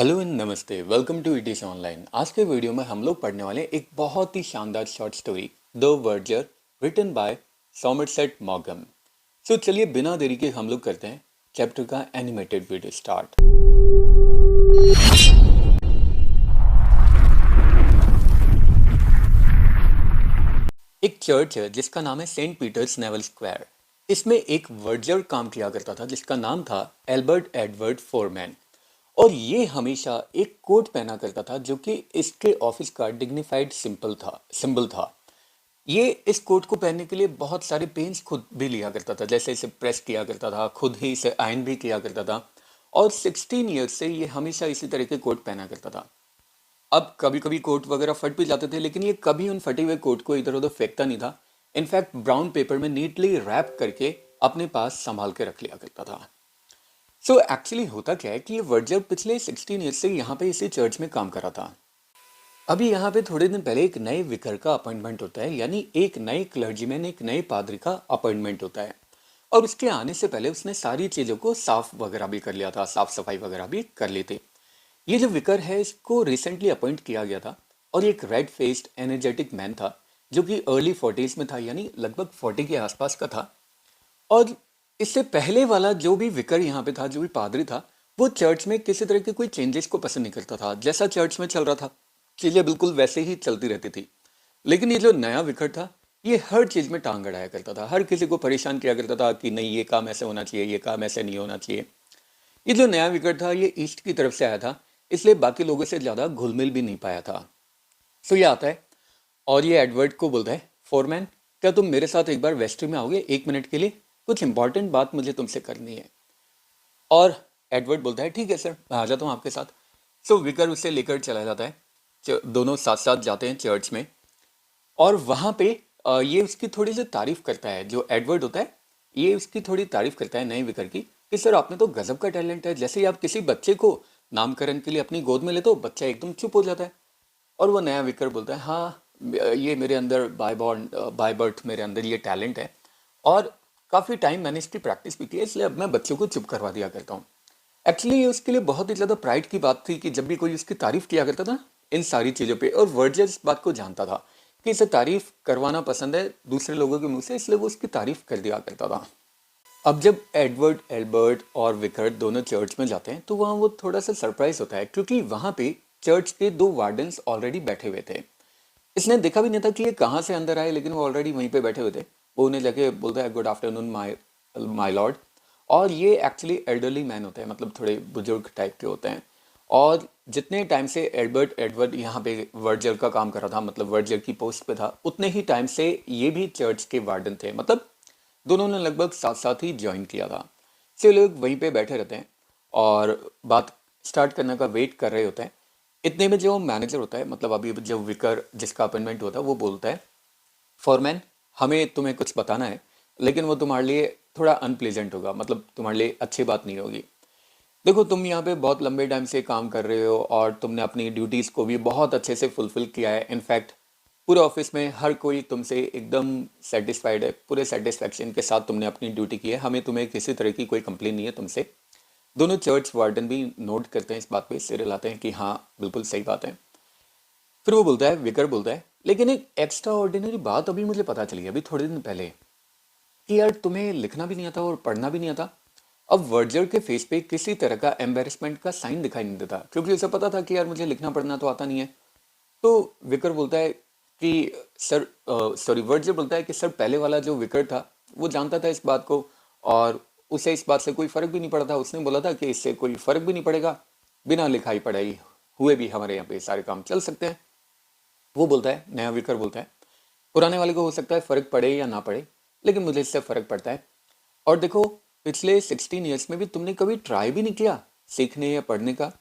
Hello and नमस्ते, welcome to इटिस online. आज के वीडियो में हम लोग पढ़ने वाले एक बहुत ही शानदार short story the verger, written by Somerset मॉगम। सो चलिए बिना देरी के हम लोग करते हैं चैप्टर का एनिमेटेड वीडियो स्टार्ट। एक चर्च है जिसका नाम है सेंट पीटर्स नेवल स्क्वायर। इसमें एक वर्जर काम किया करता था जिसका नाम था एल्बर्ट एडवर्ड फोरमैन। और ये हमेशा एक कोट पहना करता था जो कि इसके ऑफिस का डिग्निफाइड सिंबल था। ये इस कोट को पहनने के लिए बहुत सारे पेन्स खुद भी लिया करता था, जैसे इसे प्रेस किया करता था, खुद ही इसे आयन भी किया करता था। और 16 ईयर्स से ये हमेशा इसी तरह के कोट पहना करता था। अब कभी कभी कोट वगैरह फट भी जाते थे, लेकिन ये कभी उन फटे हुए कोट को इधर उधर फेंकता नहीं था। इनफैक्ट ब्राउन पेपर में नीटली रैप करके अपने पास संभाल के रख लिया करता था। सो एक्चुअली होता क्या है कि ये वर्जर पिछले 16 ईयर्स से यहाँ पे इसी चर्च में काम कर रहा था। अभी यहाँ पे थोड़े दिन पहले एक नए विकर का अपॉइंटमेंट होता है, यानी एक नए क्लर्जीमैन, एक नए पादरी का अपॉइंटमेंट होता है। और उसके आने से पहले उसने सारी चीज़ों को साफ वगैरह भी कर लिया था, साफ सफाई वगैरह भी कर ली थी। ये जो विकर है इसको रिसेंटली अपॉइंट किया गया था और ये एक रेड फेस्ड एनर्जेटिक मैन था जो कि अर्ली 40s में था, यानी लगभग 40 के आसपास का था। और इससे पहले वाला जो भी विकर यहाँ पे था, जो भी पादरी था, वो चर्च में किसी तरह के कोई चेंजेस को पसंद नहीं करता था। जैसा चर्च में चल रहा था चीज़ें बिल्कुल वैसे ही चलती रहती थी। लेकिन ये जो नया विकर था ये हर चीज़ में टांग अड़ाया करता था, हर किसी को परेशान किया करता था कि नहीं ये काम ऐसे होना चाहिए, ये काम ऐसे नहीं होना चाहिए। ये जो नया विकर था ये ईस्ट की तरफ से आया था, इसलिए बाकी लोगों से ज़्यादा घुल मिल भी नहीं पाया था। सो ये आता है और ये एडवर्ड को बोलता है, फोरमैन क्या तुम मेरे साथ एक बार वेस्ट्री में आओगे 1 मिनट के लिए? कुछ इंपॉर्टेंट बात मुझे तुमसे करनी है। और एडवर्ड बोलता है ठीक है सर, मैं आ जाता हूँ आपके साथ। सो विकर उसे लेकर चला जाता है। दोनों साथ साथ जाते हैं चर्च में। और वहाँ पे ये उसकी थोड़ी सी तारीफ करता है, जो एडवर्ड होता है ये उसकी थोड़ी तारीफ करता है नए विकर की, कि सर आपने तो गजब का टैलेंट है। जैसे ही आप किसी बच्चे को नामकरण के लिए अपनी गोद में लेते हो बच्चा एकदम चुप हो जाता है। और वो नया विकर बोलता है हाँ, ये मेरे अंदर बाय बर्थ मेरे अंदर ये टैलेंट है और काफ़ी टाइम मैंने इसकी प्रैक्टिस भी की है, इसलिए अब मैं बच्चों को चुप करवा दिया करता हूँ। एक्चुअली ये उसके लिए बहुत ही ज़्यादा प्राइड की बात थी कि जब भी कोई उसकी तारीफ किया करता था इन सारी चीज़ों पे, और वर्जर इस बात को जानता था कि इसे तारीफ करवाना पसंद है दूसरे लोगों के मुंह से, इसलिए वो उसकी तारीफ कर दिया करता था। अब जब एडवर्ड, एल्बर्ट और विकर दोनों चर्च में जाते हैं तो वहाँ वो थोड़ा सा सरप्राइज होता है, क्योंकि वहाँ पे चर्च के 2 वार्डन्स ऑलरेडी बैठे हुए थे। इसने देखा भी नहीं था कि ये कहाँ से अंदर आए, लेकिन वो ऑलरेडी वहीं पे बैठे हुए थे। वो उन्हें जाके बोलता है गुड आफ्टरनून माय लॉर्ड। और ये एक्चुअली एल्डरली मैन होते हैं, मतलब थोड़े बुजुर्ग टाइप के होते हैं। और जितने टाइम से एडवर्ड यहाँ पे वर्जर का काम कर रहा था, मतलब वर्जर की पोस्ट पे था, उतने ही टाइम से ये भी चर्च के वार्डन थे। मतलब दोनों ने लगभग साथ साथ ही ज्वाइन किया था। से लोग वहीं पे बैठे रहते हैं और बात स्टार्ट करने का वेट कर रहे होते हैं। इतने में जो मैनेजर होता है, मतलब अभी जो विकर जिसका अपॉइंटमेंट होता है, वो बोलता है फॉरमैन हमें तुम्हें कुछ बताना है, लेकिन वो तुम्हारे लिए थोड़ा अनप्लेजेंट होगा, मतलब तुम्हारे लिए अच्छी बात नहीं होगी। देखो तुम यहाँ पे बहुत लंबे टाइम से काम कर रहे हो और तुमने अपनी ड्यूटीज़ को भी बहुत अच्छे से फुलफिल किया है। इनफैक्ट पूरे ऑफिस में हर कोई तुमसे एकदम सेटिस्फाइड है, पूरे सेटिस्फैक्शन के साथ तुमने अपनी ड्यूटी की है, हमें तुम्हें किसी तरह की कोई कंप्लेन नहीं है तुमसे। दोनों चर्च वार्डन भी नोट करते हैं इस बात पे, सिरे लाते हैं कि हाँ बिल्कुल सही बात है। फिर वो बोलता है, विकर बोलता है लेकिन एक एक्स्ट्रा ऑर्डिनरी बात अभी मुझे पता चली अभी थोड़े दिन पहले, कि यार तुम्हें लिखना भी नहीं आता और पढ़ना भी नहीं आता। अब वर्जर के फेस पे किसी तरह का एम्बेरसमेंट का साइन दिखाई नहीं देता, क्योंकि उसे पता था कि यार मुझे लिखना पढ़ना तो आता नहीं है। तो विकर बोलता है कि सर, सॉरी, वर्जर बोलता है कि सर पहले वाला जो विकर था वो जानता था इस बात को और उसे इस बात से कोई फर्क भी नहीं पड़ा था। उसने बोला था कि इससे कोई फर्क भी नहीं पड़ेगा, बिना लिखाई पढ़ाई हुए भी हमारे यहाँ पे सारे काम चल सकते हैं। वो बोलता है, नया विकर बोलता है, पुराने वाले को हो सकता है फर्क पड़े या ना पड़े, लेकिन मुझे इससे फर्क पड़ता है। और देखो पिछले 16 ईयर्स में भी तुमने कभी ट्राई भी नहीं किया सीखने या पढ़ने का।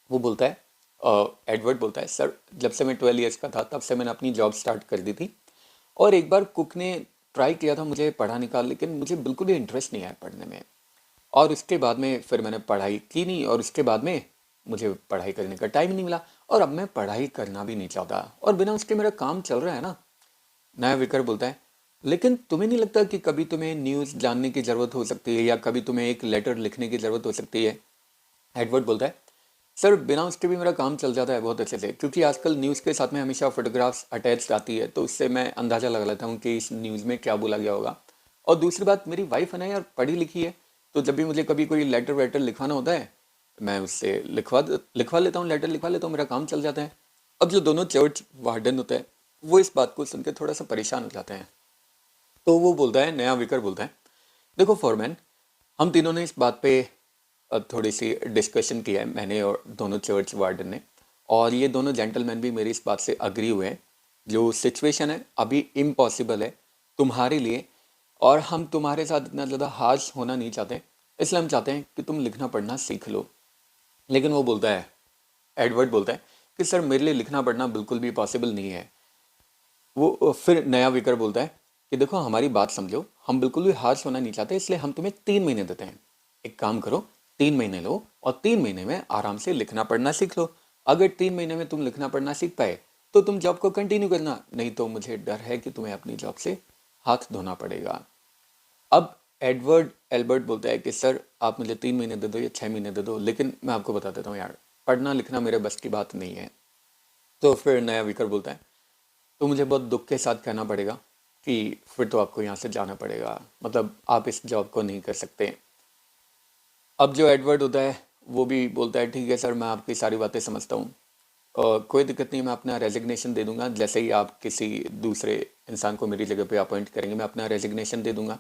वो बोलता है, एडवर्ड बोलता है, सर जब से मैं 12 ईयर्स का था तब से मैंने अपनी जॉब स्टार्ट कर दी थी और एक बार कुक ने ट्राई किया था मुझे पढ़ाने का, लेकिन मुझे बिल्कुल भी इंटरेस्ट नहीं आया पढ़ने में। और उसके बाद में फिर मैंने पढ़ाई की नहीं और उसके बाद में मुझे पढ़ाई करने का टाइम ही नहीं मिला और अब मैं पढ़ाई करना भी नहीं चाहता और बिना उसके मेरा काम चल रहा है ना। नया विकर बोलता है, लेकिन तुम्हें नहीं लगता कि कभी तुम्हें न्यूज़ जानने की ज़रूरत हो सकती है या कभी तुम्हें एक लेटर लिखने की ज़रूरत हो सकती है? एडवर्ड बोलता है, सर बिना उसके भी मेरा काम चल जाता है बहुत अच्छे से, क्योंकि आजकल न्यूज़ के साथ में हमेशा फोटोग्राफ्स अटैच आती है, तो उससे मैं अंदाज़ा लगा लेता हूँ कि इस न्यूज़ में क्या बोला गया होगा। और दूसरी बात, मेरी वाइफ है ना यार, पढ़ी लिखी है, तो जब भी मुझे कभी कोई लेटर वेटर लिखवाना होता है, मैं उससे लिखवा लेता हूँ, लेटर लिखवा लेता हूँ, मेरा काम चल जाता है। अब जो दोनों चर्च वार्डन होते हैं, वो इस बात को सुन के थोड़ा सा परेशान हो जाते हैं। तो वो बोलता है, नया विकर बोलता है, देखो फॉरमैन, हम तीनों ने इस बात पे थोड़ी सी डिस्कशन किया है, मैंने और दोनों चर्च वार्डन ने, और ये दोनों जेंटलमैन भी मेरी इस बात से अग्री हुए हैं। जो सिचुएशन है अभी इम्पॉसिबल है तुम्हारे लिए, और हम तुम्हारे साथ इतना ज़्यादा हार्श होना नहीं चाहते, इसलिए हम चाहते हैं कि तुम लिखना पढ़ना सीख लो। लेकिन वो बोलता है, एडवर्ड बोलता है कि सर मेरे लिए लिखना पढ़ना बिल्कुल भी पॉसिबल नहीं है। वो फिर नया विकर बोलता है कि देखो हमारी बात समझो, हम बिल्कुल भी हार्श होना नहीं चाहते, इसलिए हम तुम्हें 3 महीने देते हैं। एक काम करो, 3 महीने लो और 3 महीने में आराम से लिखना पढ़ना सीख लो। अगर 3 महीने में तुम लिखना पढ़ना सीख पाए तो तुम जॉब को कंटिन्यू करना, नहीं तो मुझे डर है कि तुम्हें अपनी जॉब से हाथ धोना पड़ेगा। अब एडवर्ड एल्बर्ट बोलता है कि सर आप मुझे 3 महीने दे दो या 6 महीने दे दो, लेकिन मैं आपको बता देता हूँ यार, पढ़ना लिखना मेरे बस की बात नहीं है। तो फिर नया विकर बोलता है, तो मुझे बहुत दुख के साथ कहना पड़ेगा कि फिर तो आपको यहाँ से जाना पड़ेगा, मतलब आप इस जॉब को नहीं कर सकते। अब जो एडवर्ड होता है वो भी बोलता है, ठीक है सर मैं आपकी सारी बातें समझता हूँ, कोई दिक्कत नहीं, मैं अपना रेजिग्नेशन दे दूंगा, जैसे ही आप किसी दूसरे इंसान को मेरी जगह पे अपॉइंट करेंगे मैं अपना रेजिग्नेशन दे दूंगा।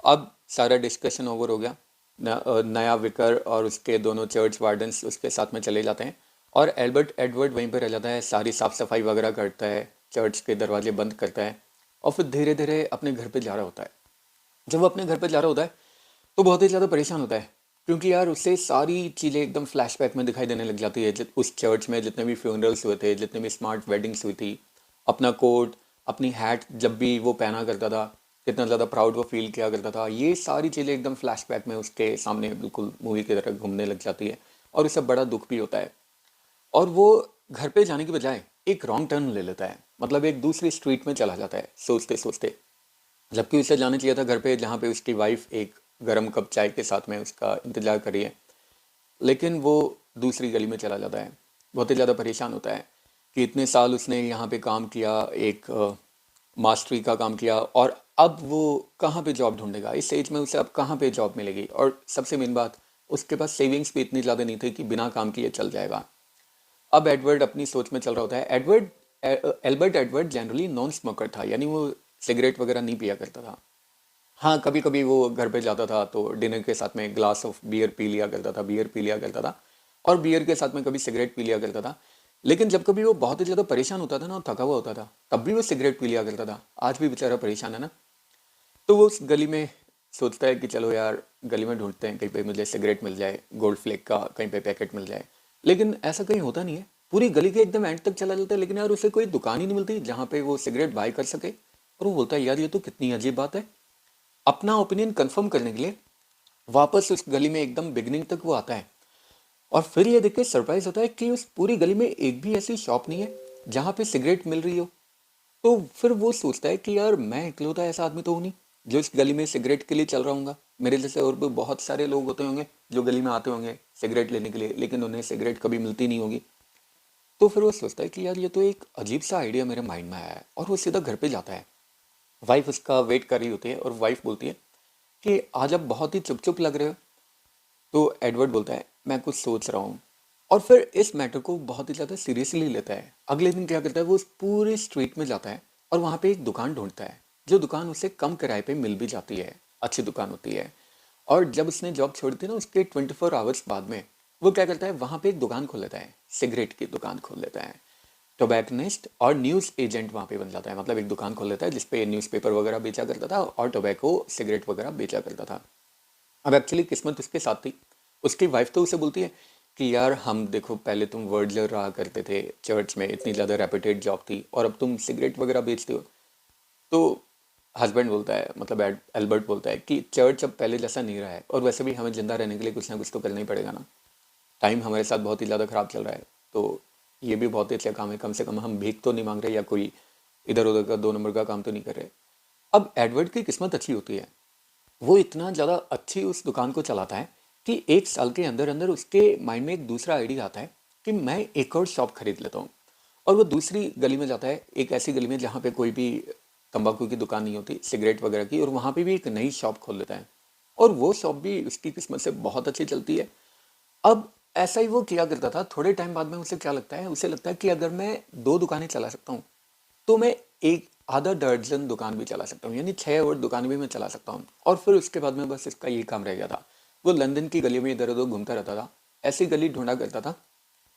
अब सारा डिस्कशन ओवर हो गया। नया विकर और उसके दोनों चर्च वार्डन्स उसके साथ में चले जाते हैं, और एल्बर्ट एडवर्ड वहीं पर रह जाता है, सारी साफ सफाई वगैरह करता है, चर्च के दरवाजे बंद करता है, और फिर धीरे धीरे अपने घर पे जा रहा होता है। जब वो अपने घर पे जा रहा होता है तो बहुत ही ज़्यादा परेशान होता है, क्योंकि यार उससे सारी चीज़ें एकदम फ्लैशबैक में दिखाई देने लग जाती है। उस चर्च में जितने भी फ्यूनरल्स हुए थे, जितने भी स्मार्ट वेडिंग्स हुई थी, अपना कोट, अपनी हैट जब भी वो पहना करता था, कितना ज़्यादा प्राउड वो फील किया करता था, ये सारी चीज़ें एकदम फ्लैशबैक में उसके सामने बिल्कुल मूवी की तरह घूमने लग जाती है, और उसे बड़ा दुख भी होता है। और वो घर पे जाने की बजाय एक रॉन्ग टर्न ले लेता है, मतलब एक दूसरी स्ट्रीट में चला जाता है सोचते सोचते, जबकि उसे जाना चाहिए था घर पे, जहाँ पे उसकी वाइफ एक गर्म कप चाय के साथ में उसका इंतजार कर रही है। लेकिन वो दूसरी गली में चला जाता है, बहुत ही ज़्यादा परेशान होता है कि इतने साल उसने यहाँ पे काम किया, एक मास्टरी का काम किया, और अब वो कहाँ पे जॉब ढूंढेगा, इस एज में उसे अब कहाँ पे जॉब मिलेगी, और सबसे मेन बात, उसके पास सेविंग्स भी इतनी ज़्यादा नहीं थी कि बिना काम किए चल जाएगा। अब एडवर्ड अपनी सोच में चल रहा होता है। Albert Edward generally non smoker था, यानी वो सिगरेट वगैरह नहीं पिया करता था। हाँ कभी कभी वो घर पे जाता था तो डिनर के साथ में ग्लास ऑफ बियर पी लिया करता था, बियर पी लिया करता था, और बियर के साथ में कभी सिगरेट पी लिया करता था। लेकिन जब कभी वो बहुत ही ज़्यादा परेशान होता था ना और थका हुआ होता था, तब भी वो सिगरेट पी लिया करता था। आज भी बेचारा परेशान है ना, तो वो उस गली में सोचता है कि चलो यार गली में ढूंढते हैं, कहीं पे मुझे सिगरेट मिल जाए, गोल्ड फ्लेक का कहीं पे पैकेट मिल जाए। लेकिन ऐसा कहीं होता नहीं है, पूरी गली के एकदम एंड तक चला जाता है, लेकिन यार उसे कोई दुकान ही नहीं मिलती जहाँ पे वो सिगरेट बाय कर सके। और वो बोलता है, यार ये तो कितनी अजीब बात है। अपना ओपिनियन कंफर्म करने के लिए वापस उस गली में एकदम बिगनिंग तक वो आता है, और फिर ये देख के सरप्राइज होता है कि उस पूरी गली में एक भी ऐसी शॉप नहीं है जहाँ पे सिगरेट मिल रही हो। तो फिर वो सोचता है कि यार मैं इकलौता ऐसा आदमी तो हूँ नहीं जो इस गली में सिगरेट के लिए चल रहा हूँ, मेरे जैसे और भी बहुत सारे लोग होते होंगे जो गली में आते होंगे सिगरेट लेने के लिए, लेकिन उन्हें सिगरेट कभी मिलती नहीं होगी। तो फिर वो सोचता है कि यार ये तो एक अजीब सा आइडिया मेरे माइंड में आया है, और वो सीधा घर पे जाता है। वाइफ उसका वेट कर रही होती है, और वाइफ बोलती है कि आज आप बहुत ही चुप चुप लग रहे हो। तो एडवर्ड बोलता है, मैं कुछ सोच रहा हूँ, और फिर इस मैटर को बहुत ही ज़्यादा सीरियसली लेता है। अगले दिन क्या करता है, वो उस पूरे स्ट्रीट में जाता है और वहाँ पे एक दुकान ढूंढता है, जो दुकान उसे कम किराए पे मिल भी जाती है, अच्छी दुकान होती है। और जब उसने जॉब छोड़ी थी ना, उसके 24 आवर्स बाद में वो क्या करता है, वहाँ पे एक दुकान खोल लेता है, सिगरेट की दुकान खोल लेता है। टोबैकनिस्ट और न्यूज़ एजेंट वहाँ पे बन जाता है, मतलब एक दुकान खोल लेता है जिसपे न्यूज़पेपर वगैरह बेचा करता था और टोबैको सिगरेट वगैरह बेचा करता था। अब एक्चुअली किस्मत उसके साथ थी। उसकी वाइफ तो उसे बोलती है कि यार हम देखो, पहले तुम वर्डलर रहा करते थे चर्च में, इतनी ज़्यादा रेपुटेड जॉब थी, और अब तुम सिगरेट वगैरह बेचते हो। तो हस्बैंड बोलता है, मतलब एल्बर्ट बोलता है कि चर्च अब पहले जैसा नहीं रहा है, और वैसे भी हमें ज़िंदा रहने के लिए कुछ ना कुछ तो करना ही पड़ेगा ना। टाइम हमारे साथ बहुत ही ज़्यादा ख़राब चल रहा है, तो ये भी बहुत ही अच्छा काम है, कम से कम हम भीख तो नहीं मांग रहे या कोई इधर उधर का 2 नंबर का काम तो नहीं कर रहे। अब एडवर्ड की किस्मत अच्छी होती है, वो इतना ज़्यादा अच्छी उस दुकान को चलाता है कि 1 साल के अंदर-अंदर उसके माइंड में एक दूसरा आइडिया आता है कि मैं एक और शॉप खरीद लेता हूँ। और वो दूसरी गली में जाता है, एक ऐसी गली में जहाँ पे कोई भी तंबाकू की दुकान नहीं होती, सिगरेट वगैरह की, और वहाँ पे भी एक नई शॉप खोल लेता है। और वो शॉप भी उसकी किस्मत से बहुत अच्छी चलती है। अब ऐसा ही वो किया करता था। थोड़े टाइम बाद में उसे क्या लगता है, उसे लगता है कि अगर मैं 2 दुकानें चला सकता हूँ, तो मैं एक आधा दर्जन दुकान भी चला सकता हूँ, यानी 6 और दुकानें भी मैं चला सकता हूँ। और फिर उसके बाद में बस इसका ये काम रह गया था। वो लंदन की गलियों में इधर-उधर घूमता रहता था। ऐसी गली ढूँढा करता था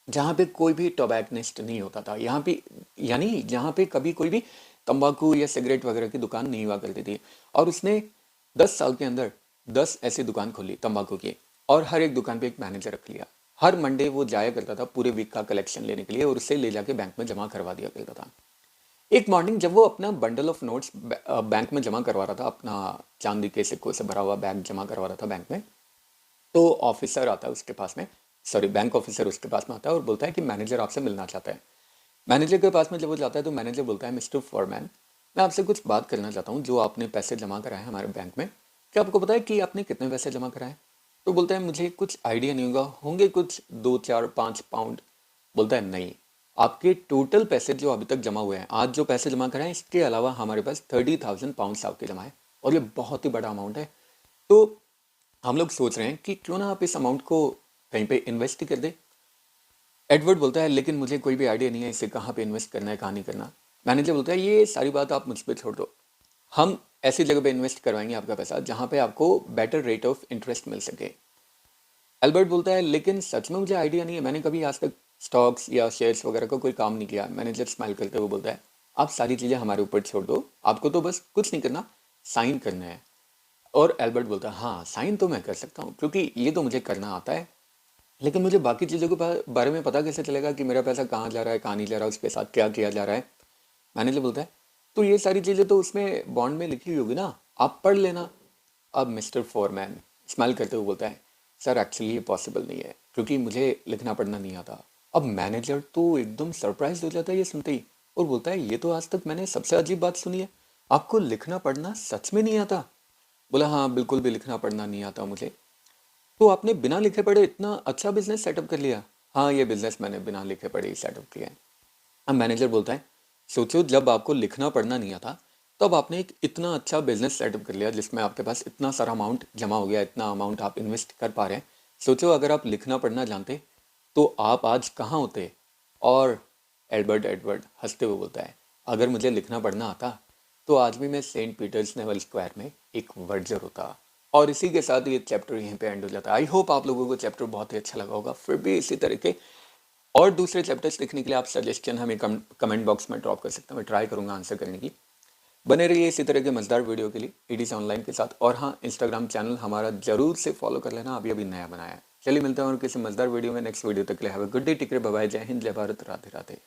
जहाँ पे कोई भी टोबैकनिस्ट नहीं होता था। यहाँ पे यानी जहाँ पे कभी कोई भी तंबाकू या सिगरेट वगैरह की दुकान नहीं हुआ करती थी। और उसने 10 साल के अंदर 10 ऐसी दुकान खोली तंबाकू की, और हर एक दुकान पे एक मैनेजर रख लिया। हर मंडे वो जाया करता था पूरे वीक का कलेक्शन लेने के लिए, और उससे ले जाके बैंक में जमा करवा दिया करता था। एक मॉर्निंग जब वो अपना बंडल ऑफ नोट्स बैंक में जमा करवा रहा था, अपना चांदी के सिक्कों से भरा हुआ बैग जमा करवा रहा था बैंक में, तो ऑफिसर आता है उसके पास में, सॉरी बैंक ऑफिसर उसके पास में आता है और बोलता है कि मैनेजर आपसे मिलना चाहता है। मैनेजर के पास में जब वो जाता है तो मैनेजर बोलता है, मिस्टर फॉरमैन, मैं आपसे कुछ बात करना चाहता हूँ। जो आपने पैसे जमा कराए हैं हमारे बैंक में, क्या आपको पता है कि आपने कितने पैसे जमा कराए? तो बोलता है, मुझे कुछ आइडिया नहीं होगा, होंगे कुछ 2 4 5 पाउंड। बोलता है, नहीं, आपके टोटल पैसे जो अभी तक जमा हुए हैं, आज जो पैसे जमा कराए, इसके अलावा हमारे पास 30,000 पाउंड आपके जमा है, और ये बहुत ही बड़ा अमाउंट है। तो हम लोग सोच रहे हैं कि क्यों ना आप इस अमाउंट को कहीं पे इन्वेस्ट ही कर दे। एडवर्ड बोलता है, लेकिन मुझे कोई भी आइडिया नहीं है इसे कहाँ पे इन्वेस्ट करना है, कहाँ नहीं करना। मैनेजर बोलता है, ये सारी बात आप मुझ पे छोड़ दो, हम ऐसी जगह पे इन्वेस्ट करवाएंगे आपका पैसा जहाँ पे आपको बेटर रेट ऑफ इंटरेस्ट मिल सके। एल्बर्ट बोलता है, लेकिन सच में मुझे आइडिया नहीं है, मैंने कभी आज तक स्टॉक्स या शेयर्स वगैरह का कोई काम नहीं किया। मैनेजर स्माइल करते हुए बोलता है, आप सारी चीज़ें हमारे ऊपर छोड़ दो, आपको तो बस कुछ नहीं करना, साइन करना है। और एल्बर्ट बोलता है, हाँ साइन तो मैं कर सकता हूँ क्योंकि ये तो मुझे करना आता है, लेकिन मुझे बाकी चीज़ों के बारे में पता कैसे चलेगा कि मेरा पैसा कहाँ जा रहा है, कहाँ नहीं जा रहा है, उसके साथ क्या किया जा रहा है। मैनेजर बोलता है, तो ये सारी चीज़ें तो उसमें बॉन्ड में लिखी हुई होगी ना, आप पढ़ लेना। अब मिस्टर फोरमैन स्माइल करते हुए बोलता है, सर एक्चुअली ये पॉसिबल नहीं है क्योंकि मुझे लिखना पढ़ना नहीं आता। अब मैनेजर तो एकदम सरप्राइज हो जाता है ये सुनते ही, और बोलता है, ये तो आज तक मैंने सबसे अजीब बात सुनी है, आपको लिखना पढ़ना सच में नहीं आता? बोला, हाँ बिल्कुल भी लिखना पढ़ना नहीं आता मुझे। तो आपने बिना लिखे पढ़े इतना अच्छा बिजनेस सेटअप कर लिया? हाँ, ये बिजनेस मैंने बिना लिखे पढ़े ही सेटअप किया है। अब मैनेजर बोलता है, सोचो जब आपको लिखना पढ़ना नहीं आता, तब आपने एक इतना अच्छा बिजनेस सेटअप कर लिया जिसमें आपके पास इतना सारा अमाउंट जमा हो गया, इतना अमाउंट आप इन्वेस्ट कर पा रहे हैं। सोचो अगर आप लिखना पढ़ना जानते तो आप आज कहाँ होते? और एडवर्ड एडवर्ड हंसते हुए बोलता है, अगर मुझे लिखना पढ़ना आता तो आज भी मैं सेंट पीटर्स नेवल स्क्वायर में एक वर्जर होता। और इसी के साथ ये चैप्टर यहीं पे एंड हो जाता है। आई होप आप लोगों को चैप्टर बहुत ही अच्छा लगा होगा। फिर भी इसी तरह के और दूसरे चैप्टर्स देखने के लिए आप सजेशन हमें कमेंट बॉक्स में ड्रॉप कर सकते हैं। मैं ट्राई करूंगा आंसर करने की। बने रहिए इसी तरह के मजेदार वीडियो के लिए ईडीसी ऑनलाइन के साथ। और हाँ, इंस्टाग्राम चैनल हमारा जरूर से फॉलो कर लेना, अभी अभी नया बनाया है। चलिए मिलते हैं और किसी मजेदार वीडियो में नेक्स्ट वीडियो तक के लिए have a good day, take care, bye bye, जय हिंद, जय भारत, राधे राधे।